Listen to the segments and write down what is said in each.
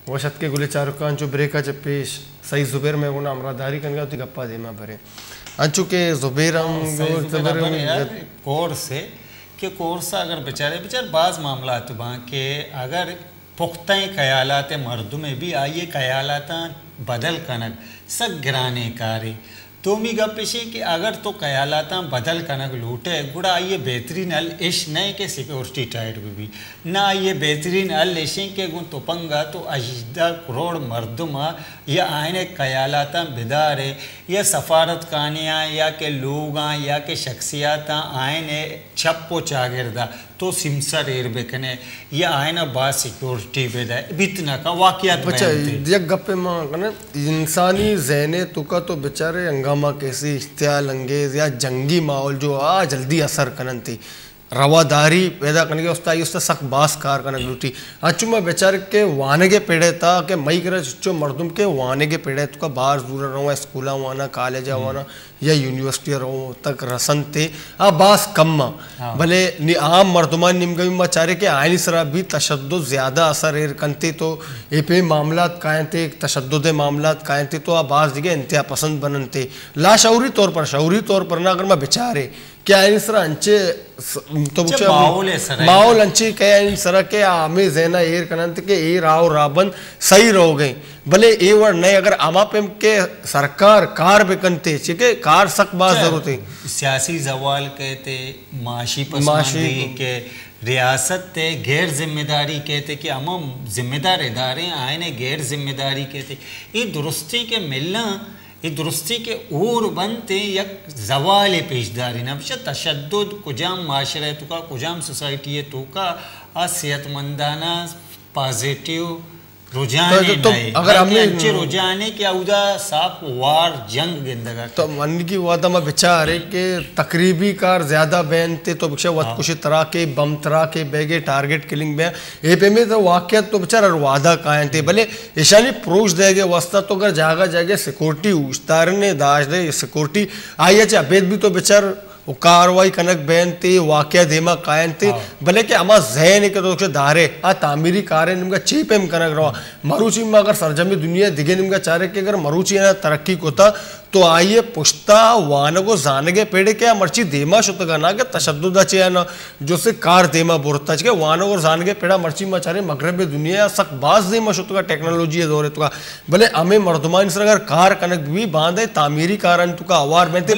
वशत के गुले चारुकान जो ब्रेका जब पेश सही जुबेर में गुना अमरादारी कन गया गप्पा देमा भरे अंचु के जुबेर कोर्स है कि कोर्स अगर बेचारे बाज़ मामला तो वहाँ के अगर पुख्ता ख्यालात मर्दों में भी आइए ख्यालात बदल कनक सब गिराने कारे तो मी गपेशे कि अगर तो ख्यालात बदल कनक लूटे गुड़ा आइए बेहतरीन अल इश नए के सिक्योरिटी टाइट भी ना आइए बेहतरीन अल इशें के गुण तो पंगा तो अजदा करोड़ मर्दमा या आयने ख्यालात बेदारे या सफारत कानियाँ या के लोग या के शख्सियात आयने छप्पो चागिरदा तो सिमसर एर बेकने या आयना बा सिक्योरिटी बेदा बितना का वाकयात बच्चा ये गप्पे मां कने इंसानी ज़हने तुका तो बेचारे हंगामा कैसी इश्तियाल अंगेज या जंगी माहौल जो आ जल्दी असर कनन थी रवादारी पैदा करने के उसता सख्त बास कार करने लूटी अचुमा बेचारे के वाने के पेड़े था कि मई कर चुच्चो मर्दुम के वाने के पेड़े तो का बाहर दूर रहो स्कूल वाना कॉलेज वाना या यूनिवर्सिटी रहो तक रसन थे आ बास कम भले आम मर्दुमान निमगमी मचारे के आयनी सरा भी तशद्दुद ज़्यादा असर एर कंते तो ए पे मामलात कायं थे तशद्दुद मामलात कायं थे तो आ बास जगह इंतहा पसंद बनते लाशऊरी तौर पर शऊरी तौर पर ना अगर मैं बेचारे क्या इन सरा अंचे तो माहौल अंचे क्या इन सरा के आमे ज़ेना एर कनंत के ए राव राबन सही रहो गए भले ए वर नए अगर आमा पे के सरकार कार बेकनते छिके कार सख्त बात जरूरत है सियासी जवाल कहते माशी पसमानदी के रियासत ते गैर जिम्मेदारी कहते कि हम जिम्मेदार इदारे आए गैर जिम्मेदारी कहते ये दुरुस्ती के मिलना ये दुरुस्ती के और बनते यक जवाल पेशदारी ना बिशा तशद्दुद कुजाम माशरे तो का कुजाम सोसाइटी है तो का सेहतमंदाना पॉजिटिव रुझाने तो अगर हमने अच्छे रुझाने क्या उदा साफ वार जंग गिंदगा तो मन की वादा में बेचारे के तकरीबी कार ज्यादा बैन थे तो बिशा वत कुछ तरह के बम तरह के बेगे टारगेट किलिंग में ए पे में तो वाकयात तो बेचारा वादा कायं थे भले ईशानी प्रोच देगे वस्ता तो अगर जागा जागे security उस्तारने Dash they security I है अबेद भी तो बेचार वो कार्रवाई कनक बैन थे वाकया देमा कायन थे भले के अमा जहन के तो दारे आ तामीरी कारे निमका चीप एम कनक रहा मरुचि में अगर सरजमी दुनिया दिगे निमका चारे के अगर मरुचि ना तरक्की को था तो आइए पुश्ता वान को जानगे पेड़े क्या मर्ची देमा शुतगा ना के तशद्दुद चे ना जो से कार देमा बोरता चे वान को जानगे पेड़ा मर्ची मचारे मगरब दुनिया सक बाज देमा शुतगा टेक्नोलॉजी है दौरे तो भले हमें मर्दमान से अगर कार कनक भी बांधे तामीरी कारन तो का अवार बनते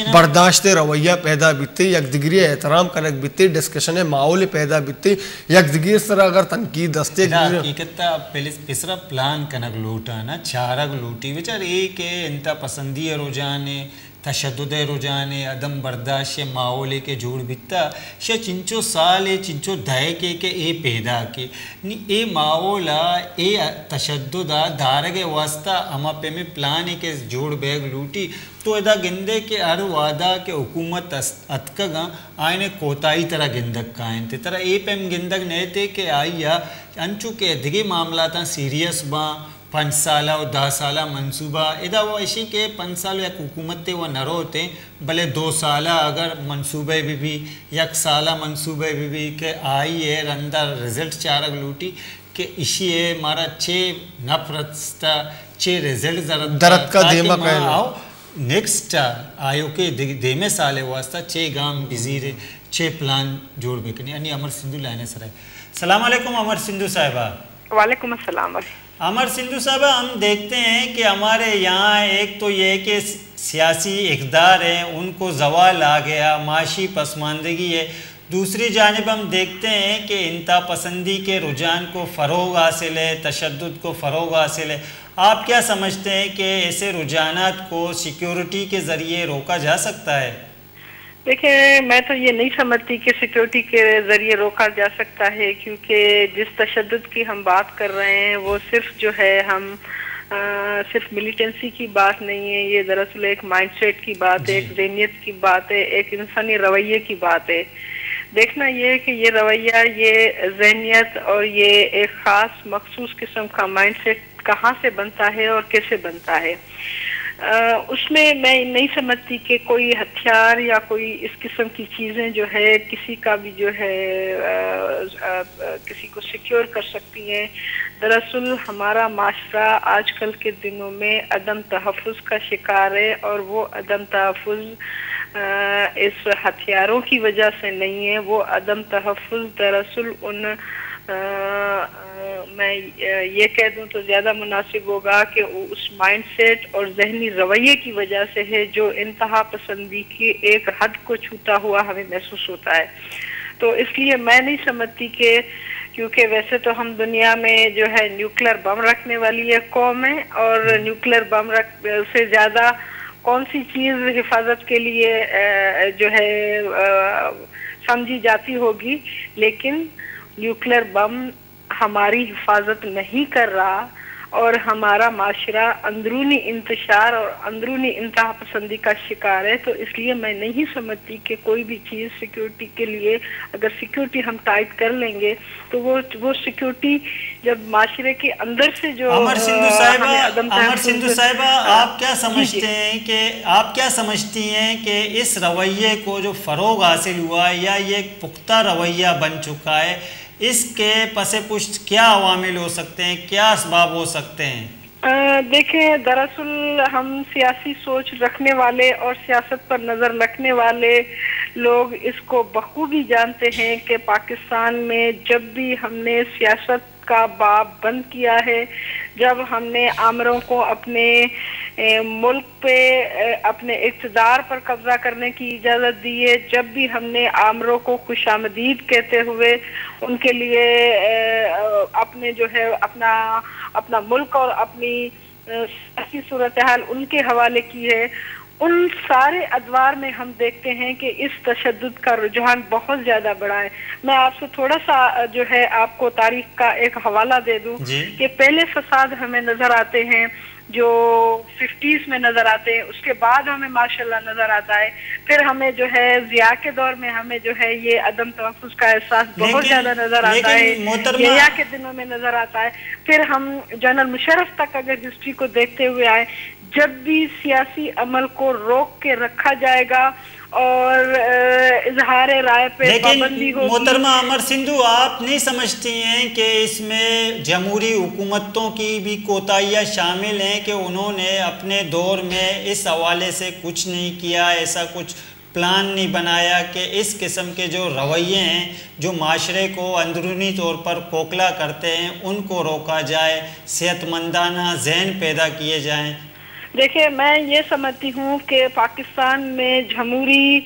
बर्दाश्त रवैया पैदा बीते यक डिग्री एहतराम कनक बीते डिस्कशन माहौल पैदा बीते यक डिग्री तरह अगर तनकीद दस्ते पहले तीसरा प्लान कनक लूटा ना चारक लूटी बेचार एक इंता पसंदी रुझाने तशद्दुद रुझाने अदम बर्दाश्त माहौल के जोड़ बिता शे चिंचो साल चिंचो दहके के ए पैदा के नी ए माहौल ए तशद्दुद धारगे वास्ता अमा पे में प्लान के जोड़ बैग लूटी तो एदा गिंदे के हर वादा के हुकूमत अतकगा आयने कोताई तरह गिंदक कायन थे तरह ए पेम गिंदक नए थे के आइया अंचु के दिगे मामला था सीरियस बा 5 साल और 10 साल मनसूबा इदा वो ऐसी के 5 साल या हुकूमत थे वो नरो होते भले 2 साल अगर मनसूबे भी 1 साल मनसूबे भी के आई है अंदर रिजल्ट चारक लूटी के इसी है हमारा 6 नफरत 6 रिजल्ट दरद का देमा आओ नेक्स्ट आयो के देमे साले वास्ता 6 गांव बिजीरे 6 प्लान जोड़ बेकनी यानी अमर सिंधु लाने सर सलाम अलैकुम अमर सिंधु साहिबा वालेकुम अस्सलाम अमर सिंधु साहब हम देखते हैं कि हमारे यहाँ एक तो ये कि सियासी इक़्तिदार हैं उनको ज़वाल आ गया माशी पसमानदगी है दूसरी जानिब हम देखते हैं कि इंतहा पसंदी के रुझान को फ़रोग़ हासिल है तशद्दुद को फ़रोग़ हासिल है आप क्या समझते हैं कि ऐसे रुझानात को सिक्योरिटी के ज़रिए रोका जा सकता है देखिए मैं तो ये नहीं समझती कि सिक्योरिटी के ज़रिए रोका जा सकता है क्योंकि जिस तशद्दुद की हम बात कर रहे हैं वो सिर्फ जो है हम सिर्फ मिलिटेंसी की बात नहीं है ये दरअसल एक माइंडसेट की बात है एक ज़हनियत की बात है एक इंसानी रवैये की बात है देखना ये कि ये रवैया ये ज़हनियत और ये एक ख़ास मखसूस किस्म का माइंडसेट कहाँ से बनता है और कैसे बनता है उसमें मैं नहीं समझती कि कोई हथियार या कोई इस किस्म की चीज़ें जो है किसी का भी जो है किसी को सिक्योर कर सकती हैं दरअसल हमारा माशरा आजकल के दिनों में अदम तहफ़्फ़ुज़ का शिकार है, और वो अदम तहफ़्फ़ुज़ इस हथियारों की वजह से नहीं है। वो अदम तहफ़्फ़ुज़ दरअसल उन मैं ये कह दूं तो ज़्यादा मुनासिब होगा कि उस माइंडसेट और जहनी रवैये की वजह से है जो इंतहा पसंदी की एक हद को छूता हुआ हमें महसूस होता है। तो इसलिए मैं नहीं समझती कि, क्योंकि वैसे तो हम दुनिया में जो है न्यूक्लियर बम रखने वाली एक कौम है, और न्यूक्लियर बम से ज़्यादा कौन सी चीज़ हिफाजत के लिए जो है समझी जाती होगी। लेकिन न्यूक्लियर बम हमारी हिफाजत नहीं कर रहा, और हमारा माशरा अंदरूनी इंतशार और अंदरूनी इंतहा पसंदी का शिकार है। तो इसलिए मैं नहीं समझती कि कोई भी चीज़ सिक्योरिटी के लिए, अगर सिक्योरिटी हम टाइट कर लेंगे तो वो सिक्योरिटी जब माशरे के अंदर से जो अमर सिंधु साहिबा आप क्या समझती हैं कि इस रवैये को जो फ़रोग हासिल हुआ है या ये एक पुख्ता रवैया बन चुका है, इसके पसे पुष्ट क्या अवामिल हो सकते हैं, क्या असबाब हो सकते हैं? देखें, दरअसल हम सियासी सोच रखने वाले और सियासत पर नज़र रखने वाले लोग इसको बखूबी जानते हैं कि पाकिस्तान में जब भी हमने सियासत का बाब बंद किया है, जब हमने आमरों को अपने मुल्क पे अपने इक़्तिदार पर कब्जा करने की इजाज़त दी है, जब भी हमने आमरों को खुशामदीद कहते हुए उनके लिए अपने जो है अपना मुल्क और अपनी सियासी सूरत हाल उनके हवाले की है, उन सारे अदवार में हम देखते हैं कि इस तशद्दुद का रुझान बहुत ज़्यादा बढ़ा है। मैं आपसे थोड़ा सा जो है आपको तारीख का एक हवाला दे दूं कि पहले फसाद हमें नज़र आते हैं जो 50s में नज़र आते हैं, उसके बाद हमें माशाल्लाह नज़र आता है, फिर हमें जो है ज़िया के दौर में हमें जो है ये अदम तहफ़्फ़ुज़ का एहसास बहुत ज़्यादा नज़र आता है, ज़िया के दिनों में नज़र आता है, फिर हम जनरल मुशर्रफ तक अगर हिस्ट्री को देखते हुए आए, जब भी सियासी अमल को रोक के रखा जाएगा और इजहार राय पे पाबंदी होगी। मोहतरमा अमर सिंधु, आप नहीं समझती हैं कि इसमें जमहूरी हुकूमतों की भी कोताहियाँ शामिल हैं कि उन्होंने अपने दौर में इस हवाले से कुछ नहीं किया, ऐसा कुछ प्लान नहीं बनाया कि इस किस्म के जो रवैये हैं जो माशरे को अंदरूनी तौर पर खोखला करते हैं उनको रोका जाए, सेहतमंदाना जहन पैदा किए जाएँ? देखिए, मैं ये समझती हूँ कि पाकिस्तान में जमहूरी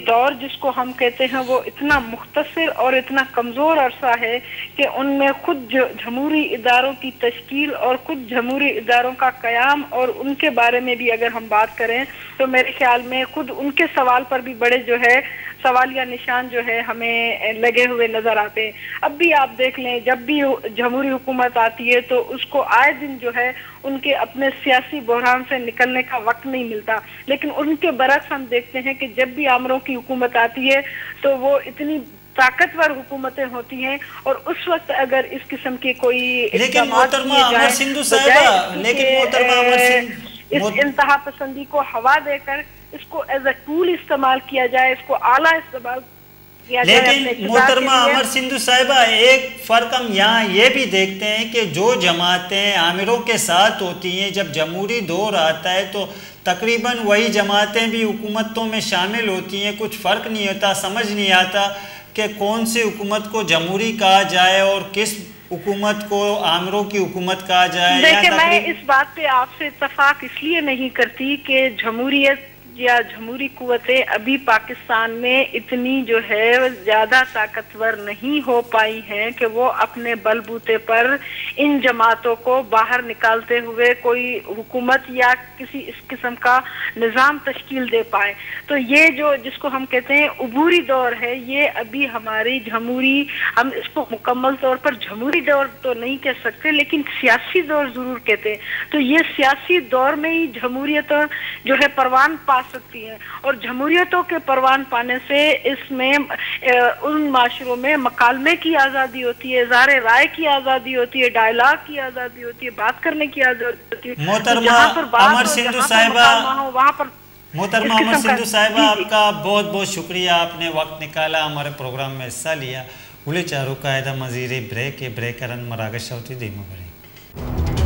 दौर जिसको हम कहते हैं वो इतना मुख्तसर और इतना कमज़ोर अरसा है कि उनमें खुद जमहूरी इदारों की तश्कील और खुद जमहूरी इदारों का क़याम और उनके बारे में भी अगर हम बात करें तो मेरे ख्याल में खुद उनके सवाल पर भी बड़े जो है सवालिया निशान जो है हमें लगे हुए नज़र आते हैं। अब भी आप देख लें, जब भी जमहूरी हुकूमत आती है तो उसको आए दिन जो है उनके अपने सियासी बहरान से निकलने का वक्त नहीं मिलता, लेकिन उनके बरक्स हम देखते हैं कि जब भी आमरों की हुकूमत आती है तो वो इतनी ताकतवर हुकूमतें होती हैं, और उस वक्त अगर इस किस्म के कोई लेकिन मोहतरमा अमर सिंधु साहिबा, इस इंतहा पसंदी को हवा देकर इसको एज अ टूल इस्तेमाल किया जाए, इसको आला इस्तेमाल किया जाए। लेकिन मोहतरमा अमर सिंधु साहिबा, एक फ़र्क हम यहाँ ये भी देखते हैं कि जो जमातें आमिरों के साथ होती हैं, जब जमहूरी दौर आता है तो तकरीबन वही जमातें भी हुकूमतों में शामिल होती हैं। कुछ फ़र्क नहीं होता, समझ नहीं आता कि कौन सी हुकूमत को जमहूरी कहा जाए और किस हुकूमत को आमिरों की हुकूमत कहा जाए। देखिए, मैं इस बात पे आपसे इत्तफाक इसलिए नहीं करती कि जमहूरियत या जमहूरी कुव्वतें अभी पाकिस्तान में इतनी जो है ज़्यादा ताकतवर नहीं हो पाई हैं कि वो अपने बलबूते पर इन जमातों को बाहर निकालते हुए कोई हुकूमत या किसी इस किस्म का निज़ाम तश्कील दे पाए। तो ये जो जिसको हम कहते हैं उबूरी दौर है, ये अभी हमारी जमहूरी, हम इसको मुकम्मल तौर पर जमहूरी दौर तो नहीं कह सकते लेकिन सियासी दौर ज़रूर कहते हैं। तो ये सियासी दौर में ही जमहूरियत जो है परवान पा सकती है, और जमहूरियतों के परवान पाने से इसमें उन माशरों में मकालमे की आज़ादी होती है, इज़हार राय की आज़ादी होती है, डायलॉग की आज़ादी होती है, बात करने की आज़ादी होती है। मोहतरमा अमर सिंधु साहिबा, वहाँ पर मोहतरमा अमर सिंधु साहिबा, आपका बहुत बहुत शुक्रिया, आपने वक्त निकाला, हमारे प्रोग्राम में हिस्सा लिया। उले चारों कायदा मजीरे ब्रेक के ब्रेकरन मरागश होती देमा बरे